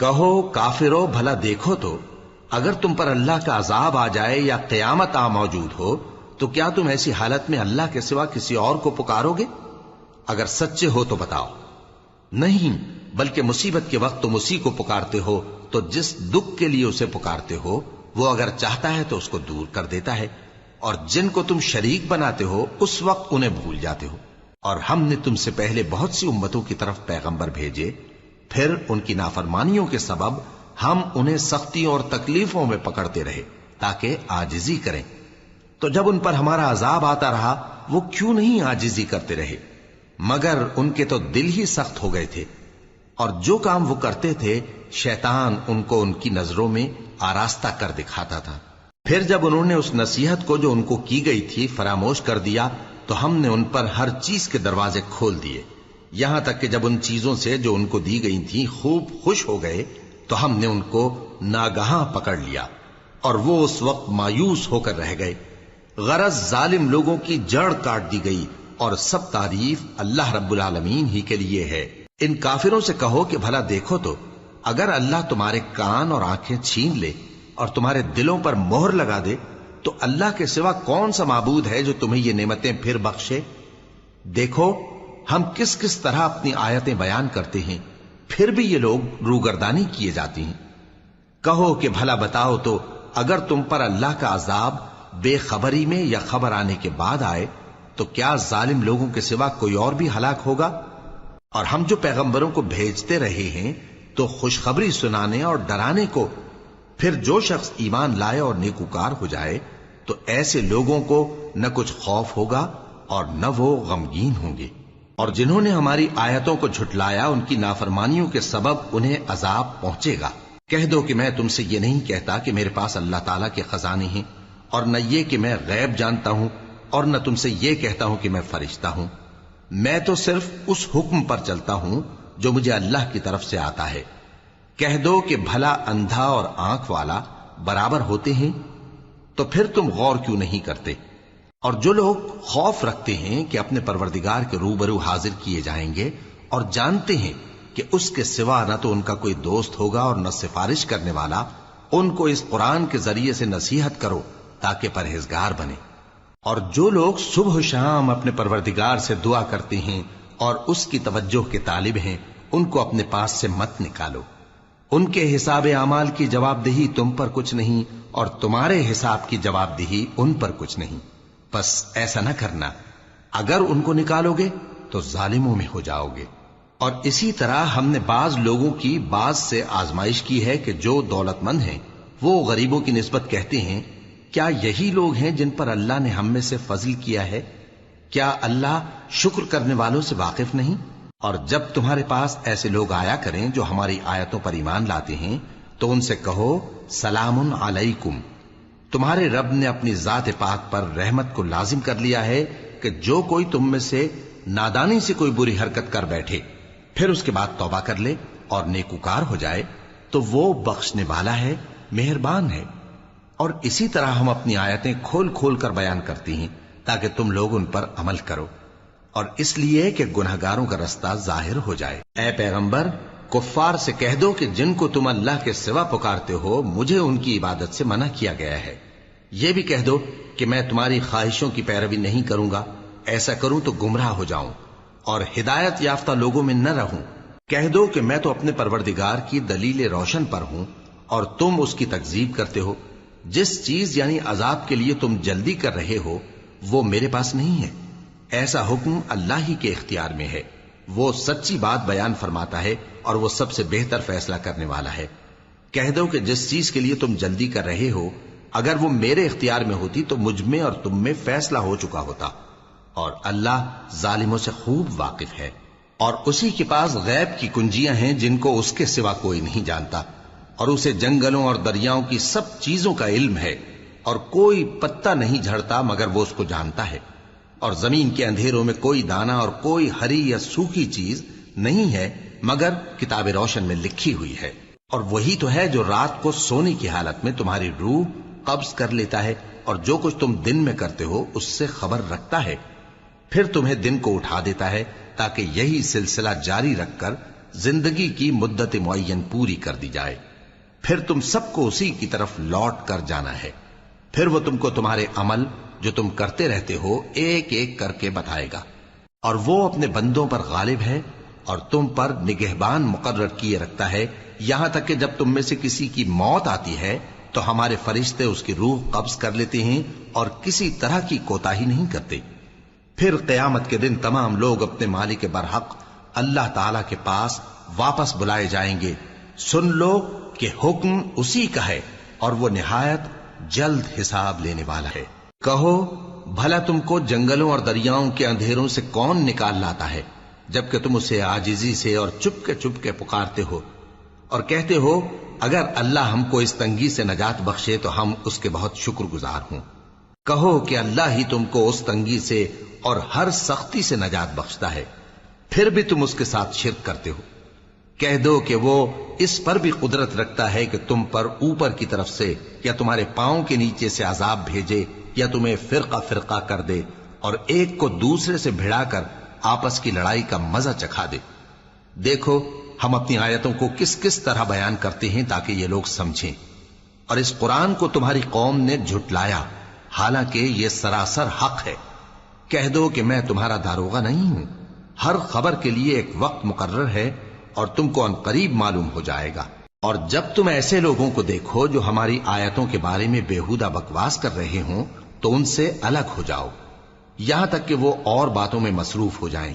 کہو کافرو بھلا دیکھو تو اگر تم پر اللہ کا عذاب آ جائے یا قیامت آ موجود ہو تو کیا تم ایسی حالت میں اللہ کے سوا کسی اور کو پکارو گے؟ اگر سچے ہو تو بتاؤ۔ نہیں، بلکہ مصیبت کے وقت تم اسی کو پکارتے ہو تو جس دکھ کے لیے اسے پکارتے ہو وہ اگر چاہتا ہے تو اس کو دور کر دیتا ہے، اور جن کو تم شریک بناتے ہو اس وقت انہیں بھول جاتے ہو۔ اور ہم نے تم سے پہلے بہت سی امتوں کی طرف پیغمبر بھیجے، پھر ان کی نافرمانیوں کے سبب ہم انہیں سختیوں اور تکلیفوں میں پکڑتے رہے تاکہ عاجزی کریں۔ تو جب ان پر ہمارا عذاب آتا رہا وہ کیوں نہیں عاجزی کرتے رہے؟ مگر ان کے تو دل ہی سخت ہو گئے تھے، اور جو کام وہ کرتے تھے شیطان ان کو ان کی نظروں میں آراستہ کر دکھاتا تھا۔ پھر جب انہوں نے اس نصیحت کو جو ان کو کی گئی تھی فراموش کر دیا تو ہم نے ان پر ہر چیز کے دروازے کھول دیے، یہاں تک کہ جب ان چیزوں سے جو ان کو دی گئی تھیں خوب خوش ہو گئے تو ہم نے ان کو ناگہاں پکڑ لیا، اور وہ اس وقت مایوس ہو کر رہ گئے۔ غرض ظالم لوگوں کی جڑ کاٹ دی گئی، اور سب تعریف اللہ رب العالمین ہی کے لیے ہے۔ ان کافروں سے کہو کہ بھلا دیکھو تو اگر اللہ تمہارے کان اور آنکھیں چھین لے اور تمہارے دلوں پر مہر لگا دے تو اللہ کے سوا کون سا معبود ہے جو تمہیں یہ نعمتیں پھر بخشے؟ دیکھو ہم کس کس طرح اپنی آیتیں بیان کرتے ہیں، پھر بھی یہ لوگ روگردانی کیے جاتی ہیں۔ کہو کہ بھلا بتاؤ تو اگر تم پر اللہ کا عذاب بے خبری میں یا خبر آنے کے بعد آئے تو کیا ظالم لوگوں کے سوا کوئی اور بھی ہلاک ہوگا؟ اور ہم جو پیغمبروں کو بھیجتے رہے ہیں تو خوشخبری سنانے اور ڈرانے کو، پھر جو شخص ایمان لائے اور نیکوکار ہو جائے تو ایسے لوگوں کو نہ کچھ خوف ہوگا اور نہ وہ غمگین ہوں گے۔ اور جنہوں نے ہماری آیتوں کو جھٹلایا ان کی نافرمانیوں کے سبب انہیں عذاب پہنچے گا۔ کہہ دو کہ میں تم سے یہ نہیں کہتا کہ میرے پاس اللہ تعالیٰ کے خزانے ہیں، اور نہ یہ کہ میں غیب جانتا ہوں، اور نہ تم سے یہ کہتا ہوں کہ میں فرشتہ ہوں۔ میں تو صرف اس حکم پر چلتا ہوں جو مجھے اللہ کی طرف سے آتا ہے۔ کہہ دو کہ بھلا اندھا اور آنکھ والا برابر ہوتے ہیں؟ تو پھر تم غور کیوں نہیں کرتے؟ اور جو لوگ خوف رکھتے ہیں کہ اپنے پروردگار کے روبرو حاضر کیے جائیں گے اور جانتے ہیں کہ اس کے سوا نہ تو ان کا کوئی دوست ہوگا اور نہ سفارش کرنے والا، ان کو اس قرآن کے ذریعے سے نصیحت کرو تاکہ پرہیزگار بنے۔ اور جو لوگ صبح و شام اپنے پروردگار سے دعا کرتے ہیں اور اس کی توجہ کے طالب ہیں ان کو اپنے پاس سے مت نکالو۔ ان کے حساب اعمال کی جواب دہی تم پر کچھ نہیں، اور تمہارے حساب کی جواب دہی ان پر کچھ نہیں۔ بس ایسا نہ کرنا، اگر ان کو نکالو گے تو ظالموں میں ہو جاؤ گے۔ اور اسی طرح ہم نے بعض لوگوں کی بعض سے آزمائش کی ہے کہ جو دولت مند ہیں وہ غریبوں کی نسبت کہتے ہیں کیا یہی لوگ ہیں جن پر اللہ نے ہم میں سے فضل کیا ہے؟ کیا اللہ شکر کرنے والوں سے واقف نہیں؟ اور جب تمہارے پاس ایسے لوگ آیا کریں جو ہماری آیتوں پر ایمان لاتے ہیں تو ان سے کہو سلام علیکم، تمہارے رب نے اپنی ذات پاک پر رحمت کو لازم کر لیا ہے کہ جو کوئی تم میں سے نادانی سے کوئی بری حرکت کر بیٹھے پھر اس کے بعد توبہ کر لے اور نیکوکار ہو جائے تو وہ بخشنے والا ہے، مہربان ہے۔ اور اسی طرح ہم اپنی آیتیں کھول کھول کر بیان کرتی ہیں تاکہ تم لوگ ان پر عمل کرو، اور اس لیے کہ گناہگاروں کا رستہ ظاہر ہو جائے۔ اے پیغمبر، کفار سے کہہ دو کہ جن کو تم اللہ کے سوا پکارتے ہو مجھے ان کی عبادت سے منع کیا گیا ہے۔ یہ بھی کہہ دو کہ میں تمہاری خواہشوں کی پیروی نہیں کروں گا، ایسا کروں تو گمراہ ہو جاؤں اور ہدایت یافتہ لوگوں میں نہ رہوں۔ کہہ دو کہ میں تو اپنے پروردگار کی دلیل روشن پر ہوں اور تم اس کی تکذیب کرتے ہو۔ جس چیز یعنی عذاب کے لیے تم جلدی کر رہے ہو وہ میرے پاس نہیں ہے، ایسا حکم اللہ ہی کے اختیار میں ہے۔ وہ سچی بات بیان فرماتا ہے اور وہ سب سے بہتر فیصلہ کرنے والا ہے۔ کہہ دو کہ جس چیز کے لیے تم جلدی کر رہے ہو اگر وہ میرے اختیار میں ہوتی تو مجھ میں اور تم میں فیصلہ ہو چکا ہوتا، اور اللہ ظالموں سے خوب واقف ہے۔ اور اسی کے پاس غیب کی کنجیاں ہیں جن کو اس کے سوا کوئی نہیں جانتا، اور اسے جنگلوں اور دریاؤں کی سب چیزوں کا علم ہے، اور کوئی پتا نہیں جھڑتا مگر وہ اس کو جانتا ہے، اور زمین کے اندھیروں میں کوئی دانہ اور کوئی ہری یا سوکھی چیز نہیں ہے مگر کتاب روشن میں لکھی ہوئی ہے۔ اور وہی تو ہے جو رات کو سونے کی حالت میں تمہاری روح قبض کر لیتا ہے اور جو کچھ تم دن میں کرتے ہو اس سے خبر رکھتا ہے، پھر تمہیں دن کو اٹھا دیتا ہے تاکہ یہی سلسلہ جاری رکھ کر زندگی کی مدت معین پوری کر دی جائے، پھر تم سب کو اسی کی طرف لوٹ کر جانا ہے، پھر وہ تم کو تمہارے عمل جو تم کرتے رہتے ہو ایک ایک کر کے بتائے گا، اور وہ اپنے بندوں پر غالب ہے اور تم پر نگہبان مقرر کیے رکھتا ہے، یہاں تک کہ جب تم میں سے کسی کی موت آتی ہے تو ہمارے فرشتے اس کی روح قبض کر لیتے ہیں اور کسی طرح کی کوتاہی نہیں کرتے۔ پھر قیامت کے دن تمام لوگ اپنے مالک برحق اللہ تعالی کے پاس واپس بلائے جائیں گے۔ سن لو کہ حکم اسی کا ہے اور وہ نہایت جلد حساب لینے والا ہے۔ کہو بھلا تم کو جنگلوں اور دریاؤں کے اندھیروں سے کون نکال لاتا ہے جبکہ تم اسے عاجزی سے اور چپ کے پکارتے ہو اور کہتے ہو اگر اللہ ہم کو اس تنگی سے نجات بخشے تو ہم اس کے بہت شکر گزار ہوں۔ کہو کہ اللہ ہی تم کو اس تنگی سے اور ہر سختی سے نجات بخشتا ہے، پھر بھی تم اس کے ساتھ شرک کرتے ہو۔ کہہ دو کہ وہ اس پر بھی قدرت رکھتا ہے کہ تم پر اوپر کی طرف سے یا تمہارے پاؤں کے نیچے سے عذاب بھیجے یا تمہیں فرقہ فرقہ کر دے اور ایک کو دوسرے سے بھڑا کر آپس کی لڑائی کا مزہ چکھا دے۔ دیکھو ہم اپنی آیتوں کو کس کس طرح بیان کرتے ہیں تاکہ یہ لوگ سمجھیں، اور اس قرآن کو تمہاری قوم نے جھٹلایا حالانکہ یہ سراسر حق ہے۔ کہہ دو کہ میں تمہارا داروغہ نہیں ہوں، ہر خبر کے لیے ایک وقت مقرر ہے اور تم کو عنقریب معلوم ہو جائے گا۔ اور جب تم ایسے لوگوں کو دیکھو جو ہماری آیتوں کے بارے میں بےہودہ بکواس کر رہے ہوں تو ان سے الگ ہو جاؤ یہاں تک کہ وہ اور باتوں میں مصروف ہو جائیں،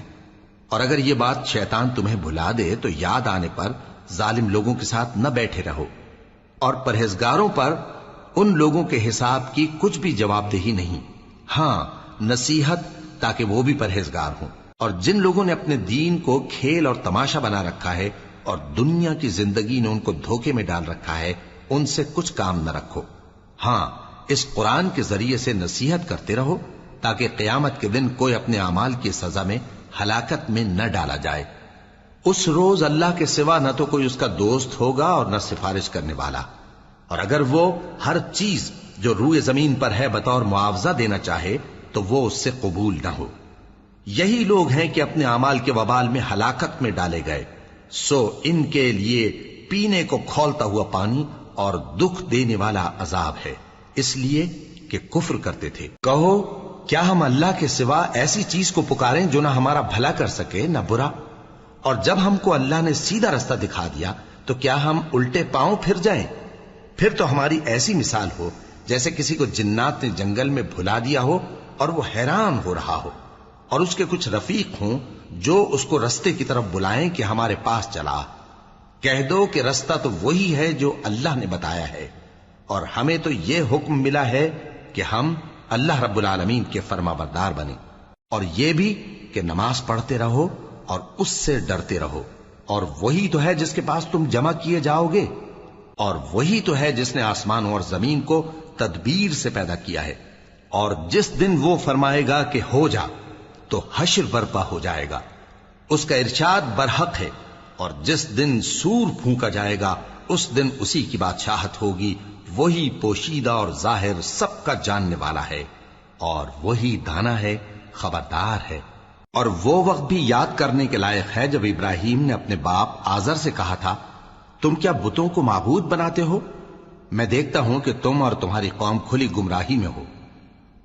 اور اگر یہ بات شیطان تمہیں بھلا دے تو یاد آنے پر ظالم لوگوں کے ساتھ نہ بیٹھے رہو، اور پرہیزگاروں پر ان لوگوں کے حساب کی کچھ بھی جواب دہی نہیں، ہاں نصیحت تاکہ وہ بھی پرہیزگار ہوں۔ اور جن لوگوں نے اپنے دین کو کھیل اور تماشا بنا رکھا ہے اور دنیا کی زندگی نے ان کو دھوکے میں ڈال رکھا ہے، ان سے کچھ کام نہ رکھو، ہاں اس قرآن کے ذریعے سے نصیحت کرتے رہو تاکہ قیامت کے دن کوئی اپنے اعمال کی سزا میں ہلاکت میں نہ ڈالا جائے۔ اس روز اللہ کے سوا نہ تو کوئی اس کا دوست ہوگا اور نہ سفارش کرنے والا، اور اگر وہ ہر چیز جو روئے زمین پر ہے بطور معاوضہ دینا چاہے تو وہ اس سے قبول نہ ہو۔ یہی لوگ ہیں کہ اپنے اعمال کے وبال میں ہلاکت میں ڈالے گئے، سو ان کے لیے پینے کو کھولتا ہوا پانی اور دکھ دینے والا عذاب ہے، اس لیے کہ کفر کرتے تھے۔ کہو کیا ہم اللہ کے سوا ایسی چیز کو پکاریں جو نہ ہمارا بھلا کر سکے نہ برا؟ اور جب ہم کو اللہ نے سیدھا رستہ دکھا دیا تو کیا ہم الٹے پاؤں پھر جائیں؟ پھر تو ہماری ایسی مثال ہو جیسے کسی کو جنات نے جنگل میں بھلا دیا ہو اور وہ حیران ہو رہا ہو، اور اس کے کچھ رفیق ہوں جو اس کو رستے کی طرف بلائیں کہ ہمارے پاس چلا۔ کہہ دو کہ رستہ تو وہی ہے جو اللہ نے بتایا ہے، اور ہمیں تو یہ حکم ملا ہے کہ ہم اللہ رب العالمین کے فرما بردار بنیں، اور یہ بھی کہ نماز پڑھتے رہو اور اس سے ڈرتے رہو، اور وہی تو ہے جس کے پاس تم جمع کیے جاؤ گے، اور وہی تو ہے جس نے آسمان اور زمین کو تدبیر سے پیدا کیا ہے، اور جس دن وہ فرمائے گا کہ ہو جا تو حشر برپا ہو جائے گا، اس کا ارشاد برحق ہے، اور جس دن سور پھونکا جائے گا اس دن اسی کی بادشاہت ہوگی، وہی پوشیدہ اور ظاہر سب کا جاننے والا ہے، اور وہی دانا ہے خبردار ہے۔ اور وہ وقت بھی یاد کرنے کے لائق ہے جب ابراہیم نے اپنے باپ آزر سے کہا تھا تم کیا بتوں کو معبود بناتے ہو؟ میں دیکھتا ہوں کہ تم اور تمہاری قوم کھلی گمراہی میں ہو۔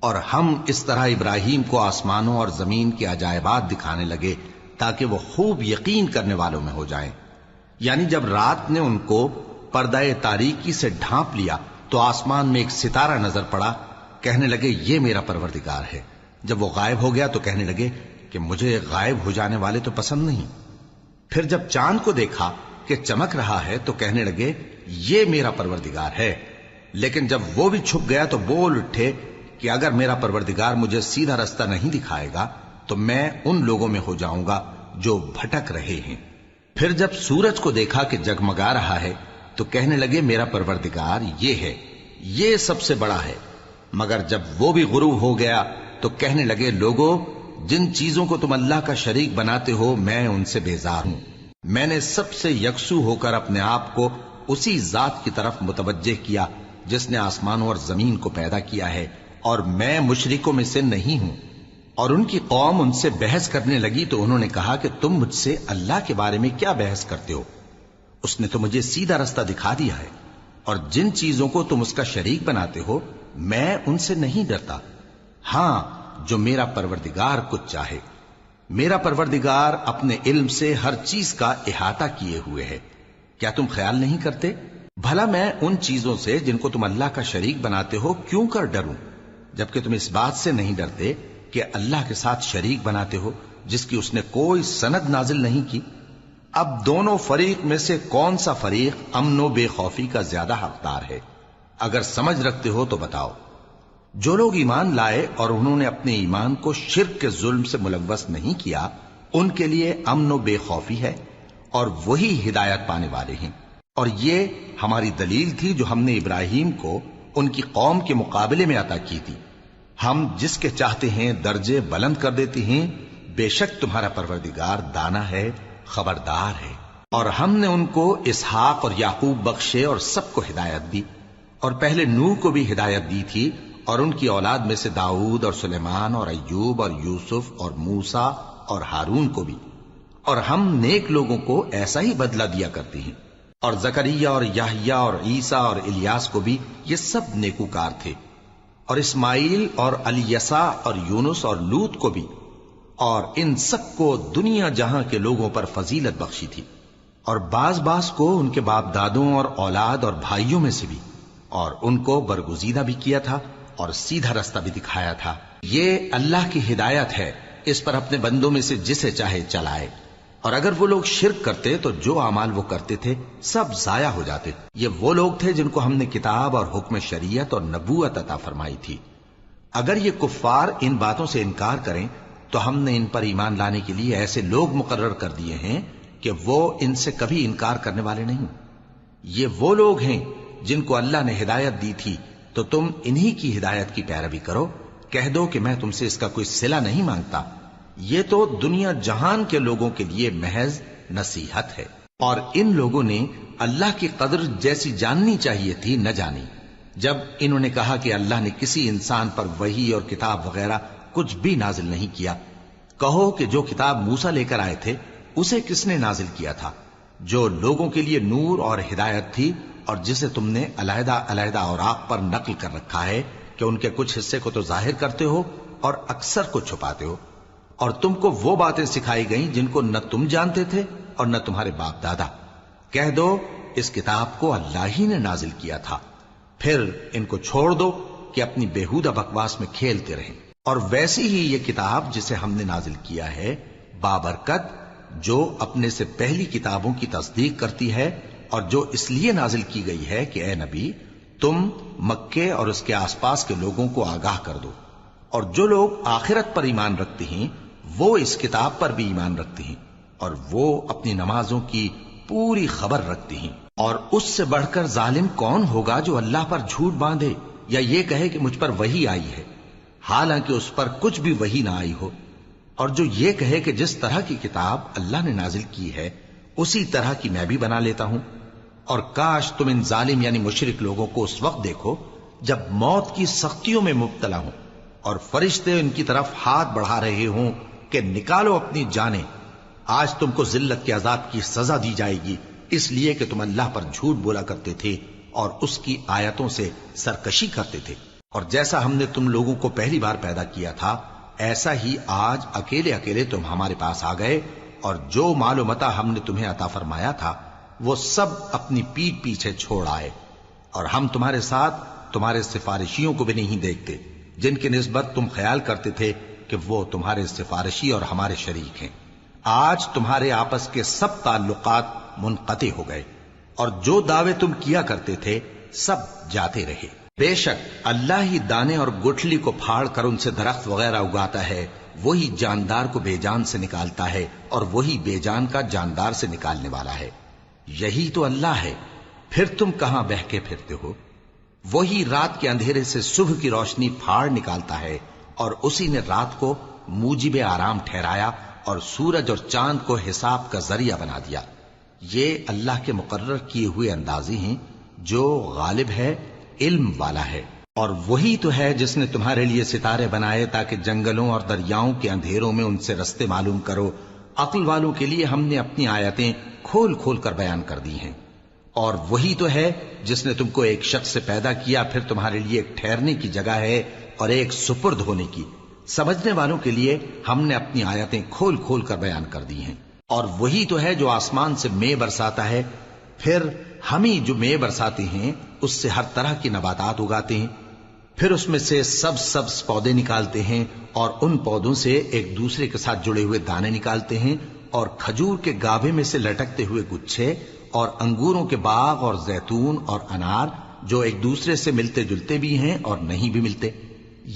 اور ہم اس طرح ابراہیم کو آسمانوں اور زمین کے عجائبات دکھانے لگے تاکہ وہ خوب یقین کرنے والوں میں ہو جائیں۔ یعنی جب رات نے ان کو پردہ تاریکی سے ڈھانپ لیا تو آسمان میں ایک ستارہ نظر پڑا، کہنے لگے یہ میرا پروردگار ہے۔ جب وہ غائب ہو گیا تو کہنے لگے کہ مجھے غائب ہو جانے والے تو پسند نہیں۔ پھر جب چاند کو دیکھا کہ چمک رہا ہے تو کہنے لگے یہ میرا پروردگار ہے۔ لیکن جب وہ بھی چھپ گیا تو بول اٹھے کہ اگر میرا پروردگار مجھے سیدھا رستہ نہیں دکھائے گا تو میں ان لوگوں میں ہو جاؤں گا جو بھٹک رہے ہیں۔ پھر جب سورج کو دیکھا کہ جگمگا رہا ہے تو کہنے لگے میرا پروردگار یہ ہے، یہ سب سے بڑا ہے۔ مگر جب وہ بھی غروب ہو گیا تو کہنے لگے لوگوں جن چیزوں کو تم اللہ کا شریک بناتے ہو میں ان سے بیزار ہوں۔ میں نے سب سے یکسو ہو کر اپنے آپ کو اسی ذات کی طرف متوجہ کیا جس نے آسمانوں اور زمین کو پیدا کیا ہے، اور میں مشرکوں میں سے نہیں ہوں۔ اور ان کی قوم ان سے بحث کرنے لگی تو انہوں نے کہا کہ تم مجھ سے اللہ کے بارے میں کیا بحث کرتے ہو؟ اس نے تو مجھے سیدھا رستہ دکھا دیا ہے، اور جن چیزوں کو تم اس کا شریک بناتے ہو میں ان سے نہیں ڈرتا، ہاں جو میرا پروردگار کچھ چاہے۔ میرا پروردگار اپنے علم سے ہر چیز کا احاطہ کیے ہوئے ہے۔ کیا تم خیال نہیں کرتے؟ بھلا میں ان چیزوں سے جن کو تم اللہ کا شریک بناتے ہو کیوں کر ڈروں، جبکہ تم اس بات سے نہیں ڈرتے کہ اللہ کے ساتھ شریک بناتے ہو جس کی اس نے کوئی سند نازل نہیں کی۔ اب دونوں فریق میں سے کون سا فریق امن و بے خوفی کا زیادہ حقدار ہے؟ اگر سمجھ رکھتے ہو تو بتاؤ۔ جو لوگ ایمان لائے اور انہوں نے اپنے ایمان کو شرک کے ظلم سے ملوث نہیں کیا، ان کے لیے امن و بے خوفی ہے، اور وہی ہدایت پانے والے ہیں۔ اور یہ ہماری دلیل تھی جو ہم نے ابراہیم کو ان کی قوم کے مقابلے میں عطا کی تھی۔ ہم جس کے چاہتے ہیں درجے بلند کر دیتے ہیں، بے شک تمہارا پروردگار دانا ہے، خبردار ہے۔ اور ہم نے ان کو اسحاق اور یعقوب بخشے اور سب کو ہدایت دی، اور پہلے نوح کو بھی ہدایت دی تھی، اور ان کی اولاد میں سے داؤد اور سلیمان اور ایوب اور یوسف اور موسیٰ اور ہارون کو بھی۔ اور ہم نیک لوگوں کو ایسا ہی بدلہ دیا کرتے ہیں۔ اور زکریا اور یحییٰ اور عیسیٰ اور الیاس کو بھی، یہ سب نیکوکار تھے۔ اور اسماعیل اور الیسع اور یونس اور لوط کو بھی، اور ان سب کو دنیا جہاں کے لوگوں پر فضیلت بخشی تھی، اور بعض کو ان کے باپ دادوں اور اولاد اور بھائیوں میں سے بھی، اور ان کو برگزیدہ بھی کیا تھا اور سیدھا رستہ بھی دکھایا تھا۔ یہ اللہ کی ہدایت ہے، اس پر اپنے بندوں میں سے جسے چاہے چلائے۔ اور اگر وہ لوگ شرک کرتے تو جو اعمال وہ کرتے تھے سب ضائع ہو جاتے۔ یہ وہ لوگ تھے جن کو ہم نے کتاب اور حکم شریعت اور نبوت عطا فرمائی تھی۔ اگر یہ کفار ان باتوں سے انکار کریں تو ہم نے ان پر ایمان لانے کے لیے ایسے لوگ مقرر کر دیے ہیں کہ وہ ان سے کبھی انکار کرنے والے نہیں۔ یہ وہ لوگ ہیں جن کو اللہ نے ہدایت دی تھی، تو تم انہی کی ہدایت کی پیروی کرو۔ کہہ دو کہ میں تم سے اس کا کوئی صلہ نہیں مانگتا، یہ تو دنیا جہان کے لوگوں کے لیے محض نصیحت ہے۔ اور ان لوگوں نے اللہ کی قدر جیسی جاننی چاہیے تھی نہ جانی، جب انہوں نے کہا کہ اللہ نے کسی انسان پر وحی اور کتاب وغیرہ کچھ بھی نازل نہیں کیا۔ کہو کہ جو کتاب موسیٰ لے کر آئے تھے اسے کس نے نازل کیا تھا، جو لوگوں کے لیے نور اور ہدایت تھی، اور جسے تم نے علیحدہ علیحدہ اوراق پر نقل کر رکھا ہے کہ ان کے کچھ حصے کو تو ظاہر کرتے ہو اور اکثر کو چھپاتے ہو۔ اور تم کو وہ باتیں سکھائی گئیں جن کو نہ تم جانتے تھے اور نہ تمہارے باپ دادا۔ کہہ دو اس کتاب کو اللہ ہی نے نازل کیا تھا، پھر ان کو چھوڑ دو کہ اپنی بیہودہ بکواس میں کھیلتے رہیں۔ اور ویسی ہی یہ کتاب جسے ہم نے نازل کیا ہے بابرکت، جو اپنے سے پہلی کتابوں کی تصدیق کرتی ہے، اور جو اس لیے نازل کی گئی ہے کہ اے نبی تم مکے اور اس کے آس پاس کے لوگوں کو آگاہ کر دو، اور جو لوگ آخرت پر ایمان رکھتے ہیں وہ اس کتاب پر بھی ایمان رکھتے ہیں، اور وہ اپنی نمازوں کی پوری خبر رکھتے ہیں۔ اور اس سے بڑھ کر ظالم کون ہوگا جو اللہ پر جھوٹ باندھے یا یہ کہے کہ مجھ پر وحی آئی ہے، حالانکہ اس پر کچھ بھی وحی نہ آئی ہو، اور جو یہ کہے کہ جس طرح کی کتاب اللہ نے نازل کی ہے اسی طرح کی میں بھی بنا لیتا ہوں۔ اور کاش تم ان ظالم یعنی مشرک لوگوں کو اس وقت دیکھو جب موت کی سختیوں میں مبتلا ہوں، اور فرشتے ان کی طرف ہاتھ بڑھا رہے ہوں کہ نکالو اپنی جانیں، آج تم کو ذلت کے عذاب کی سزا دی جائے گی، اس لیے کہ تم اللہ پر جھوٹ بولا کرتے تھے اور اس کی آیتوں سے سرکشی کرتے تھے۔ اور جیسا ہم نے تم لوگوں کو پہلی بار پیدا کیا تھا ایسا ہی آج اکیلے اکیلے تم ہمارے پاس آ گئے، اور جو مال و متاع ہم نے تمہیں عطا فرمایا تھا وہ سب اپنی پیٹھ پیچھے چھوڑ آئے، اور ہم تمہارے ساتھ تمہارے سفارشیوں کو بھی نہیں دیکھتے جن کی نسبت تم خیال کرتے تھے کہ وہ تمہارے سفارشی اور ہمارے شریک ہیں۔ آج تمہارے آپس کے سب تعلقات منقطع ہو گئے، اور جو دعوے تم کیا کرتے تھے سب جاتے رہے۔ بے شک اللہ ہی دانے اور گٹھلی کو پھاڑ کر ان سے درخت وغیرہ اگاتا ہے، وہی جاندار کو بے جان سے نکالتا ہے، اور وہی بے جان کا جاندار سے نکالنے والا ہے۔ یہی تو اللہ ہے، پھر تم کہاں بہکے پھرتے ہو؟ وہی رات کے اندھیرے سے صبح کی روشنی پھاڑ نکالتا ہے، اور اسی نے رات کو موجب آرام ٹھہرایا اور سورج اور چاند کو حساب کا ذریعہ بنا دیا۔ یہ اللہ کے مقرر کیے ہوئے اندازے ہیں جو غالب ہے، علم والا ہے۔ اور وہی تو ہے جس نے تمہارے لیے ستارے بنائے تاکہ جنگلوں اور دریاؤں کے اندھیروں میں ان سے رستے معلوم کرو. عقل والوں کے لیے ہم نے اپنی آیتیں کھول کھول کر بیان کر دی ہیں. اور وہی تو ہے جس نے تم کو ایک شخص سے پیدا کیا، پھر تمہارے لیے ایک ٹھہرنے کی جگہ ہے اور ایک سپرد ہونے کی. سمجھنے والوں کے لیے ہم نے اپنی آیتیں کھول کھول کر بیان کر دی ہیں. اور وہی تو ہے جو آسمان سے مے برساتا ہے، پھر ہم ہی جو مے برساتے ہیں اس سے ہر طرح کی نباتات اگاتے ہیں، پھر اس میں سے سبز پودے نکالتے ہیں اور ان پودوں سے ایک دوسرے کے ساتھ جڑے ہوئے دانے نکالتے ہیں، اور کھجور کے گابھے میں سے لٹکتے ہوئے گچھے، اور انگوروں کے باغ اور زیتون اور انار جو ایک دوسرے سے ملتے جلتے بھی ہیں اور نہیں بھی ملتے.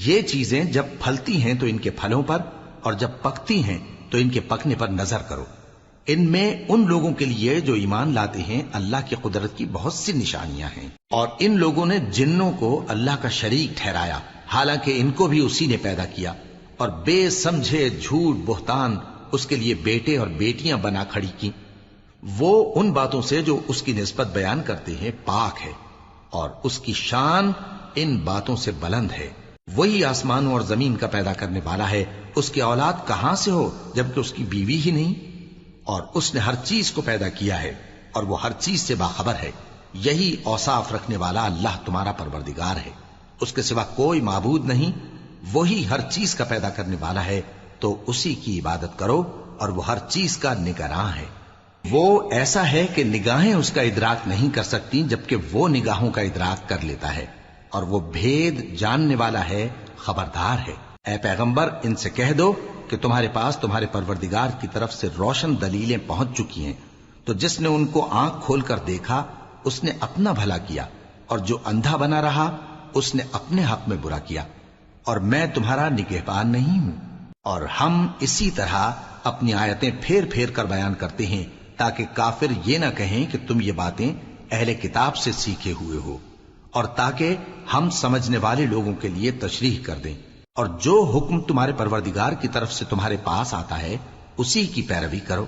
یہ چیزیں جب پھلتی ہیں تو ان کے پھلوں پر، اور جب پکتی ہیں تو ان کے پکنے پر نظر کرو. ان میں ان لوگوں کے لیے جو ایمان لاتے ہیں اللہ کی قدرت کی بہت سی نشانیاں ہیں. اور ان لوگوں نے جنوں کو اللہ کا شریک ٹھہرایا، حالانکہ ان کو بھی اسی نے پیدا کیا، اور بے سمجھے جھوٹ بہتان اس کے لیے بیٹے اور بیٹیاں بنا کھڑی کی. وہ ان باتوں سے جو اس کی نسبت بیان کرتے ہیں پاک ہے، اور اس کی شان ان باتوں سے بلند ہے. وہی آسمانوں اور زمین کا پیدا کرنے والا ہے، اس کی اولاد کہاں سے ہو جبکہ اس کی بیوی ہی نہیں. اور اس نے ہر چیز کو پیدا کیا ہے اور وہ ہر چیز سے باخبر ہے. یہی اوصاف رکھنے والا اللہ تمہارا پروردگار ہے، اس کے سوا کوئی معبود نہیں. وہی ہر چیز کا پیدا کرنے والا ہے، تو اسی کی عبادت کرو، اور وہ ہر چیز کا نگراں ہے. وہ ایسا ہے کہ نگاہیں اس کا ادراک نہیں کر سکتی جبکہ وہ نگاہوں کا ادراک کر لیتا ہے، اور وہ بھید جاننے والا ہے، خبردار ہے. اے پیغمبر ان سے کہہ دو کہ تمہارے پاس تمہارے پروردگار کی طرف سے روشن دلیلیں پہنچ چکی ہیں، تو جس نے ان کو آنکھ کھول کر دیکھا اس نے اپنا بھلا کیا، اور جو اندھا بنا رہا اس نے اپنے حق میں برا کیا. اور میں تمہارا نگہبان نہیں ہوں. اور ہم اسی طرح اپنی آیتیں پھیر پھیر کر بیان کرتے ہیں تاکہ کافر یہ نہ کہیں کہ تم یہ باتیں اہل کتاب سے سیکھے ہوئے ہو، اور تاکہ ہم سمجھنے والے لوگوں کے لیے تشریح کر دیں. اور جو حکم تمہارے پروردگار کی طرف سے تمہارے پاس آتا ہے اسی کی پیروی کرو.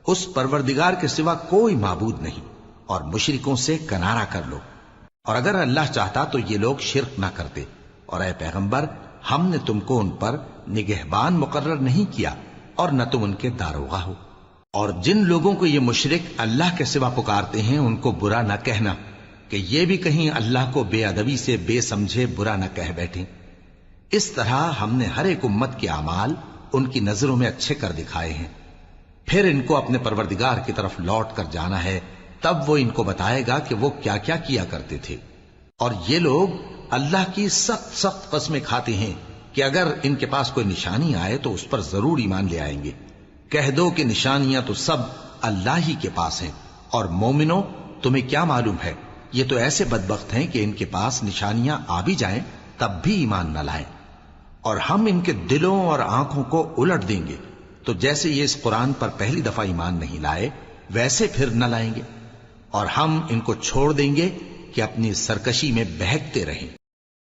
اس پروردگار کے سوا کوئی معبود نہیں، اور مشرکوں سے کنارہ کر لو. اور اگر اللہ چاہتا تو یہ لوگ شرک نہ کرتے. اور اے پیغمبر ہم نے تم کو ان پر نگہبان مقرر نہیں کیا، اور نہ تم ان کے داروغہ ہو. اور جن لوگوں کو یہ مشرک اللہ کے سوا پکارتے ہیں ان کو برا نہ کہنا کہ یہ بھی کہیں اللہ کو بے ادبی سے بے سمجھے برا نہ کہہ بیٹھیں. اس طرح ہم نے ہر ایک امت کے اعمال ان کی نظروں میں اچھے کر دکھائے ہیں. پھر ان کو اپنے پروردگار کی طرف لوٹ کر جانا ہے، تب وہ ان کو بتائے گا کہ وہ کیا کیا کیا کرتے تھے. اور یہ لوگ اللہ کی سخت سخت قسمیں کھاتے ہیں کہ اگر ان کے پاس کوئی نشانی آئے تو اس پر ضرور ایمان لے آئیں گے. کہہ دو کہ نشانیاں تو سب اللہ ہی کے پاس ہیں. اور مومنو تمہیں کیا معلوم ہے، یہ تو ایسے بدبخت ہیں کہ ان کے پاس نشانیاں آ بھی جائیں تب بھی ایمان نہ لائیں. اور ہم ان کے دلوں اور آنکھوں کو الٹ دیں گے، تو جیسے یہ اس قرآن پر پہلی دفعہ ایمان نہیں لائے ویسے پھر نہ لائیں گے. اور ہم ان کو چھوڑ دیں گے کہ اپنی سرکشی میں بہکتے رہیں.